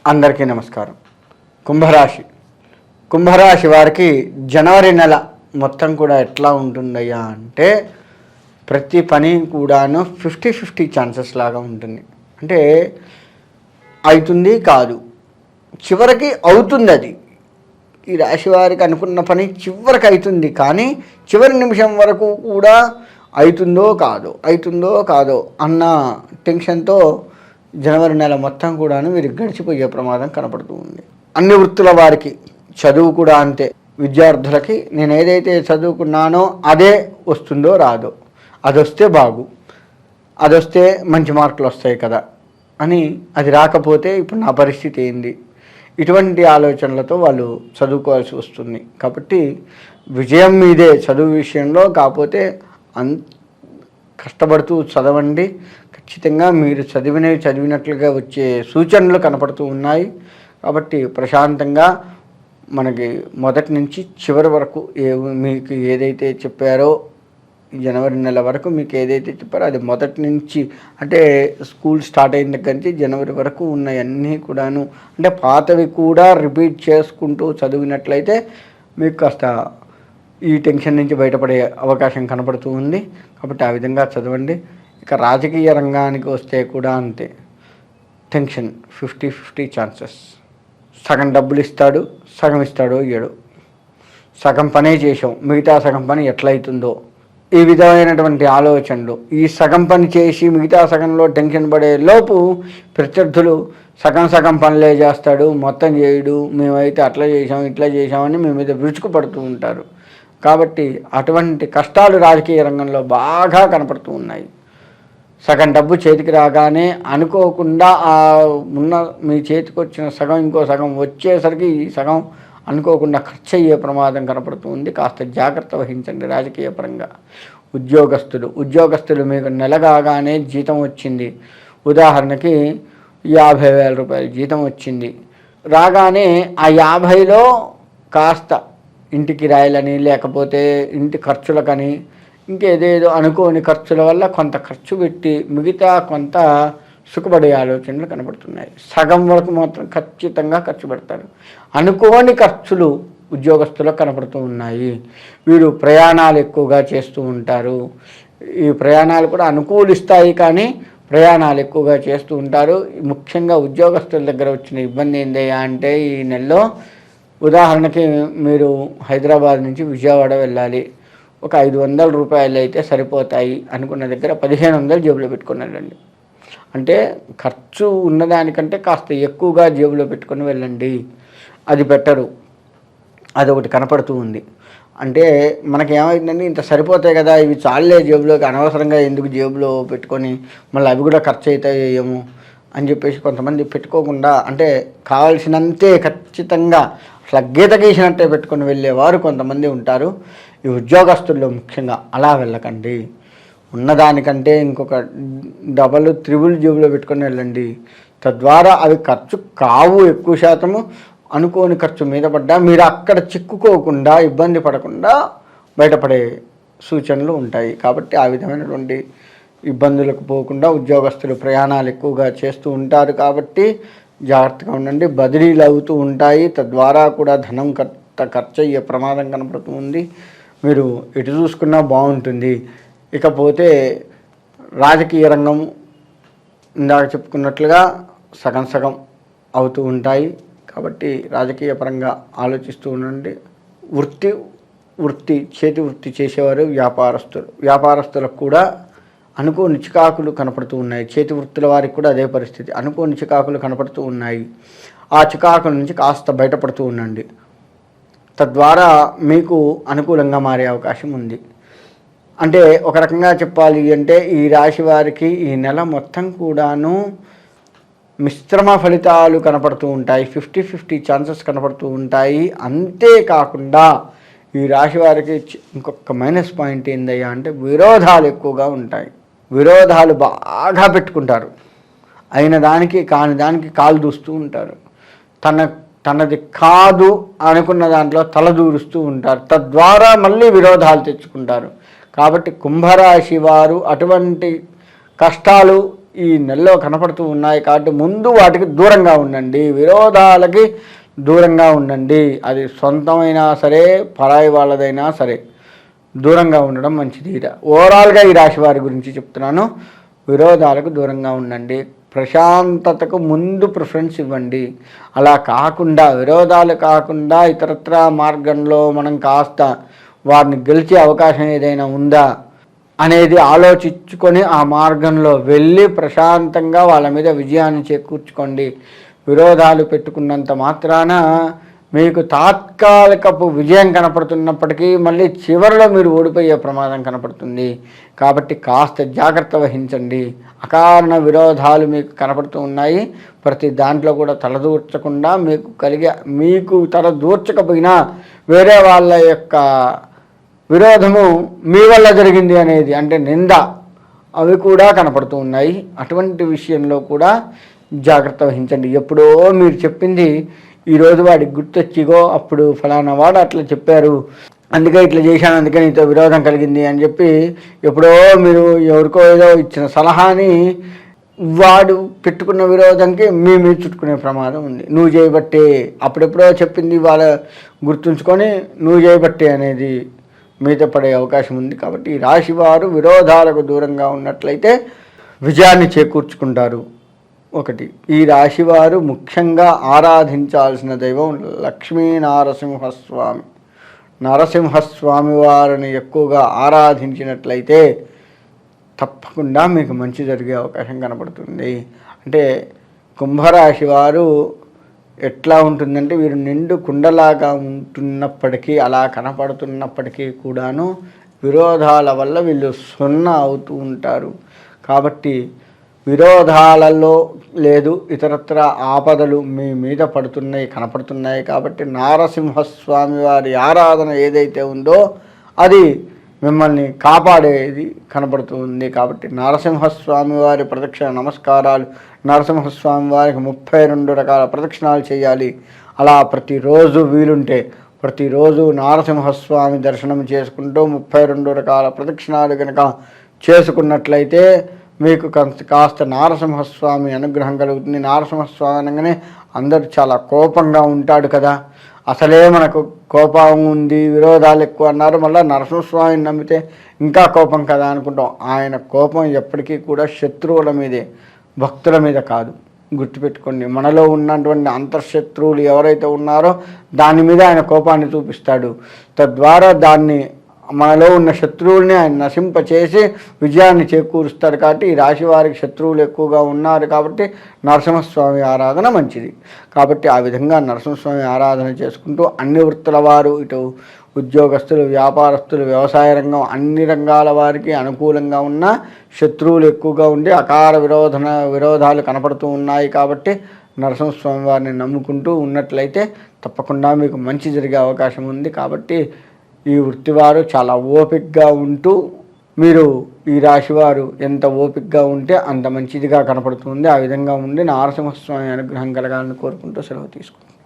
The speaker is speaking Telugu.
అందరికీ నమస్కారం. కుంభరాశి వారికి జనవరి నెల మొత్తం కూడా ఎట్లా ఉంటుందయ్యా అంటే ప్రతి పని కూడాను 50-50 ఛాన్సెస్ లాగా ఉంటుంది. అంటే అవుతుంది కాదు, చివరికి అవుతుంది. అది ఈ రాశి వారికి అనుకున్న పని చివరికి అవుతుంది, కానీ చివరి నిమిషం వరకు కూడా అవుతుందో కాదో అన్న టెన్షన్తో జనవరి నెల మొత్తం కూడాను మీరు గడిచిపోయే ప్రమాదం కనపడుతూ ఉంది. అన్ని వృత్తుల వారికి, చదువు కూడా అంతే. విద్యార్థులకి నేను ఏదైతే చదువుకున్నానో అదే వస్తుందో రాదో, అది వస్తే అది వస్తే మంచి మార్కులు వస్తాయి కదా అని, అది రాకపోతే ఇప్పుడు నా పరిస్థితి ఏంది, ఇటువంటి ఆలోచనలతో వాళ్ళు చదువుకోవాల్సి వస్తుంది. కాబట్టి విజయం మీదే చదువు విషయంలో. కాకపోతే కష్టపడుతూ చదవండి. ఖచ్చితంగా మీరు చదివినట్లుగా వచ్చే సూచనలు కనపడుతూ ఉన్నాయి. కాబట్టి ప్రశాంతంగా మనకి మొదటి నుంచి చివరి వరకు మీకు ఏదైతే చెప్పారో, జనవరి నెల వరకు మీకు ఏదైతే చెప్పారో అది మొదటి నుంచి, అంటే స్కూల్ స్టార్ట్ అయిన దగ్గర నుంచి జనవరి వరకు ఉన్నవన్నీ కూడాను, అంటే పాతవి కూడా రిపీట్ చేసుకుంటూ చదివినట్లయితే మీకు కాస్త ఈ టెన్షన్ నుంచి బయటపడే అవకాశం కనపడుతూ ఉంది. కాబట్టి ఆ విధంగా చదవండి. ఇక రాజకీయ రంగానికి వస్తే కూడా అంతే. Tension 50-50 chances. సగం డబ్బులు ఇస్తాడు, సగం ఇస్తాడో ఇయ్యడు. సగం పనే చేసాం, మిగతా సగం పని ఎట్లయితుందో, ఈ విధమైనటువంటి ఆలోచనలు. ఈ సగం పని చేసి మిగతా సగంలో టెన్షన్ పడే లోపు ప్రత్యర్థులు సగం పనులే చేస్తాడు, మొత్తం చేయడు, మేమైతే అట్లా చేసాం ఇట్లా చేసామని మీ మీద విరుచుకు పడుతూ ఉంటారు. కాబట్టి అటువంటి కష్టాలు రాజకీయ రంగంలో బాగా కనపడుతూ ఉన్నాయి. సగం డబ్బు చేతికి రాగానే అనుకోకుండా ఉన్న మీ చేతికి వచ్చిన సగం ఇంకో సగం వచ్చేసరికి ఈ సగం అనుకోకుండా ఖర్చు అయ్యే ప్రమాదం కనపడుతూ ఉంది. కాస్త జాగ్రత్త వహించండి. రాజకీయ పరంగా ఉద్యోగస్తులు మీకు నెల కాగానే జీతం వచ్చింది. ఉదాహరణకి 50,000 రూపాయలు జీతం వచ్చింది. రాగానే ఆ 50లో కాస్త ఇంటి కిరాయిలని, లేకపోతే ఇంటి ఖర్చులకని, ఇంకేదేదో అనుకోని ఖర్చుల వల్ల కొంత ఖర్చు పెట్టి మిగతా కొంత సుఖపడే ఆలోచనలు కనబడుతున్నాయి. సగం వరకు మాత్రం ఖచ్చితంగా ఖర్చు పెడతారు. అనుకోని ఖర్చులు ఉద్యోగస్తులకు కనపడుతూ ఉన్నాయి. వీరు ప్రయాణాలు ఎక్కువగా చేస్తూ ఉంటారు. ఈ ప్రయాణాలు కూడా అనుకూలిస్తాయి, కానీ ప్రయాణాలు ఎక్కువగా చేస్తూ ఉంటారు. ముఖ్యంగా ఉద్యోగస్తుల దగ్గర వచ్చిన ఇబ్బంది ఏంటి అంటే, ఈ నెలలో ఉదాహరణకి మీరు హైదరాబాద్ నుంచి విజయవాడ వెళ్ళాలి. ఒక 500 రూపాయలు అయితే సరిపోతాయి అనుకున్న దగ్గర 1500 జేబులో పెట్టుకుని వెళ్ళండి. అంటే ఖర్చు ఉన్నదానికంటే కాస్త ఎక్కువగా జేబులో పెట్టుకొని వెళ్ళండి. అది బెటరు. అదొకటి కనపడుతూ ఉంది. అంటే మనకి ఏమైందండి, ఇంత సరిపోతాయి కదా, ఇవి చాలే జేబులోకి, అనవసరంగా ఎందుకు జేబులో పెట్టుకొని మళ్ళీ అవి కూడా ఖర్చు అవుతాయేమో అని చెప్పేసి కొంతమంది పెట్టుకోకుండా, అంటే కావాల్సినంతే ఖచ్చితంగా అట్లా గీత గీసినట్టే పెట్టుకొని వెళ్ళేవారు కొంతమంది ఉంటారు. ఈ ఉద్యోగస్తుల్లో ముఖ్యంగా అలా వెళ్ళకండి. ఉన్నదానికంటే ఇంకొక డబల్ త్రిబుల్ జేబులో పెట్టుకొని వెళ్ళండి. తద్వారా అవి ఖర్చు కావు. ఎక్కువ శాతము అనుకోని ఖర్చు మీద పడ్డా మీరు అక్కడ చిక్కుకోకుండా, ఇబ్బంది పడకుండా బయటపడే సూచనలు ఉంటాయి. కాబట్టి ఆ విధమైనటువంటి ఇబ్బందులకు పోకుండా ఉద్యోగస్తులు ప్రయాణాలు ఎక్కువగా చేస్తూ ఉంటారు. కాబట్టి జాగ్రత్తగా ఉండండి. బదిలీలు అవుతూ ఉంటాయి. తద్వారా కూడా ధనం ఖర్చు అయ్యే ప్రమాదం కనపడుతూ ఉంది. మీరు ఎటు చూసుకున్నా బాగుంటుంది. ఇకపోతే రాజకీయ రంగం ఇందాక చెప్పుకున్నట్లుగా సగం అవుతూ ఉంటాయి. కాబట్టి రాజకీయ పరంగా ఆలోచిస్తూ ఉండండి. చేతి వృత్తి చేసేవారు వ్యాపారస్తులకు కూడా అనుకోని చికాకులు కనపడుతూ ఉన్నాయి. చేతి వృత్తుల వారికి కూడా అదే పరిస్థితి. అనుకోని చికాకులు కనపడుతూ ఉన్నాయి. ఆ చికాకుల నుంచి కాస్త బయటపడుతూ ఉండండి. తద్వారా మీకు అనుకూలంగా మారే అవకాశం ఉంది. అంటే ఒక రకంగా చెప్పాలి అంటే ఈ రాశి వారికి ఈ నెల మొత్తం కూడాను మిశ్రమ ఫలితాలు కనపడుతూ ఉంటాయి. 50-50 ఛాన్సెస్ కనపడుతూ ఉంటాయి. అంతేకాకుండా ఈ రాశి వారికి ఇంకొక మైనస్ పాయింట్ ఏందయ్యా అంటే విరోధాలు ఎక్కువగా ఉంటాయి. విరోధాలు బాగా పెట్టుకుంటారు. అయిన దానికి కాని దానికి కాలు దూస్తూ ఉంటారు. తనది కాదు అనుకున్న దాంట్లో తలదూరుస్తూ ఉంటారు. తద్వారా మళ్ళీ విరోధాలు తెచ్చుకుంటారు. కాబట్టి కుంభరాశి వారు అటువంటి కష్టాలు ఈ నెలలో కనపడుతూ ఉన్నాయి కాబట్టి ముందు వాటికి దూరంగా ఉండండి, విరోధాలకి దూరంగా ఉండండి. అది సొంతమైనా సరే పరాయి వాళ్ళదైనా సరే దూరంగా ఉండడం మంచిది. ఓవరాల్గా ఈ రాశి వారి గురించి చెప్తున్నాను. విరోధాలకు దూరంగా ఉండండి, ప్రశాంతతకు ముందు ప్రిఫరెన్స్ ఇవ్వండి. అలా కాకుండా విరోధాలు కాకుండా ఇతరత్ర మార్గంలో మనం కాస్త వారిని గెలిచే అవకాశం ఏదైనా ఉందా అనేది ఆలోచించుకొని ఆ మార్గంలో వెళ్ళి ప్రశాంతంగా వాళ్ళ మీద విజయాన్ని చేకూర్చుకోండి. విరోధాలు పెట్టుకున్నంత మాత్రాన మీకు తాత్కాలికపు విజయం కనపడుతున్నప్పటికీ మళ్ళీ చివరిలో మీరు ఓడిపోయే ప్రమాదం కనపడుతుంది. కాబట్టి కాస్త జాగ్రత్త వహించండి. అకారణ విరోధాలు మీకు కనపడుతూ ఉన్నాయి. ప్రతి దాంట్లో కూడా తలదూర్చకుండా మీకు తలదూర్చకపోయినా వేరే వాళ్ళ యొక్క విరోధము మీ వల్ల జరిగింది అనేది అంటే నింద అవి కూడా కనపడుతూ ఉన్నాయి. అటువంటి విషయంలో కూడా జాగ్రత్త వహించండి. ఎప్పుడో మీరు చెప్పింది ఈరోజు వాడికి గుర్తొచ్చిగో అప్పుడు ఫలానా వాడు అట్లా చెప్పారు, అందుకే ఇట్లా చేశాను, అందుకే నీతో విరోధం కలిగింది అని చెప్పి ఎప్పుడో మీరు ఎవరికో ఏదో ఇచ్చిన సలహాని వాడు పెట్టుకున్న విరోధంకి మీరు చుట్టుకునే ప్రమాదం ఉంది. నువ్వు చేయబట్టే, అప్పుడెప్పుడో చెప్పింది వాళ్ళ గుర్తుంచుకొని నువ్వు చేయబట్టే అనేది మీద పడే అవకాశం ఉంది. కాబట్టి ఈ రాశి వారు విరోధాలకు దూరంగా ఉన్నట్లయితే విజయాన్ని చేకూర్చుకుంటారు. ఒకటి, ఈ రాశివారు ముఖ్యంగా ఆరాధించాల్సిన దైవం లక్ష్మీ నరసింహస్వామి. నరసింహస్వామి వారిని ఎక్కువగా ఆరాధించినట్లయితే తప్పకుండా మీకు మంచి జరిగే అవకాశం కనపడుతుంది. అంటే కుంభరాశి వారు ఎట్లా ఉంటుందంటే వీరు నిండు కుండలాగా ఉంటున్నప్పటికీ అలా కనపడుతున్నప్పటికీ కూడాను విరోధాల వల్ల వీళ్ళు సున్నా అవుతూ ఉంటారు. కాబట్టి విరోధాలలో లేదు ఇతరత్ర ఆపదలు మీ మీద కనపడుతున్నాయి. కాబట్టి నరసింహస్వామి వారి ఆరాధన ఏదైతే ఉందో అది మిమ్మల్ని కాపాడేది కనపడుతుంది. కాబట్టి నరసింహస్వామి వారి ప్రదక్షిణ నమస్కారాలు, నరసింహస్వామి వారికి 32 రకాల ప్రదక్షిణాలు చేయాలి. అలా ప్రతిరోజు వీలుంటే ప్రతిరోజు నరసింహస్వామి దర్శనం చేసుకుంటూ 32 రకాల ప్రదక్షిణాలు కనుక చేసుకున్నట్లయితే మీకు కాస్త నరసింహస్వామి అనుగ్రహం కలుగుతుంది. నరసింహస్వామి అనగానే అందరూ చాలా కోపంగా ఉంటాడు కదా, అసలే మనకు కోపం ఉంది, విరోధాలు ఎక్కువ అన్నారు, మళ్ళీ నరసింహస్వామిని నమ్మితే ఇంకా కోపం కదా అనుకుంటాం. ఆయన కోపం ఎప్పటికీ కూడా శత్రువుల మీదే, భక్తుల మీద కాదు. గుర్తుపెట్టుకోండి, మనలో ఉన్నటువంటి అంతర్శత్రువులు ఎవరైతే ఉన్నారో దాని మీద ఆయన కోపాన్ని చూపిస్తాడు. తద్వారా మనలో ఉన్న శత్రువుల్ని ఆయన నశింపచేసి విజయాన్ని చేకూరుస్తాడు. కాబట్టి ఈ రాశి వారికి శత్రువులు ఎక్కువగా ఉన్నారు కాబట్టి నరసింహస్వామి ఆరాధన మంచిది. కాబట్టి ఆ విధంగా నరసింహస్వామి ఆరాధన చేసుకుంటూ అన్ని వృత్తుల వారు, ఇటు ఉద్యోగస్తులు, వ్యాపారస్తులు, వ్యవసాయ రంగం, అన్ని రంగాల వారికి అనుకూలంగా ఉన్న శత్రువులు ఎక్కువగా ఉండి అకార విరోధాలు కనపడుతూ ఉన్నాయి. కాబట్టి నరసింహస్వామి వారిని నమ్ముకుంటూ ఉన్నట్లయితే తప్పకుండా మీకు మంచి జరిగే అవకాశం ఉంది. కాబట్టి ఈ వృత్తివారు చాలా ఓపికగా ఉంటూ మీరు ఈ రాశివారు ఎంత ఓపికగా ఉంటే అంత మంచిదిగా కనపడుతుంది. ఆ విధంగా ఉండి నరసింహస్వామి అనుగ్రహం కలగాలని కోరుకుంటూ సెలవు తీసుకుంటాం.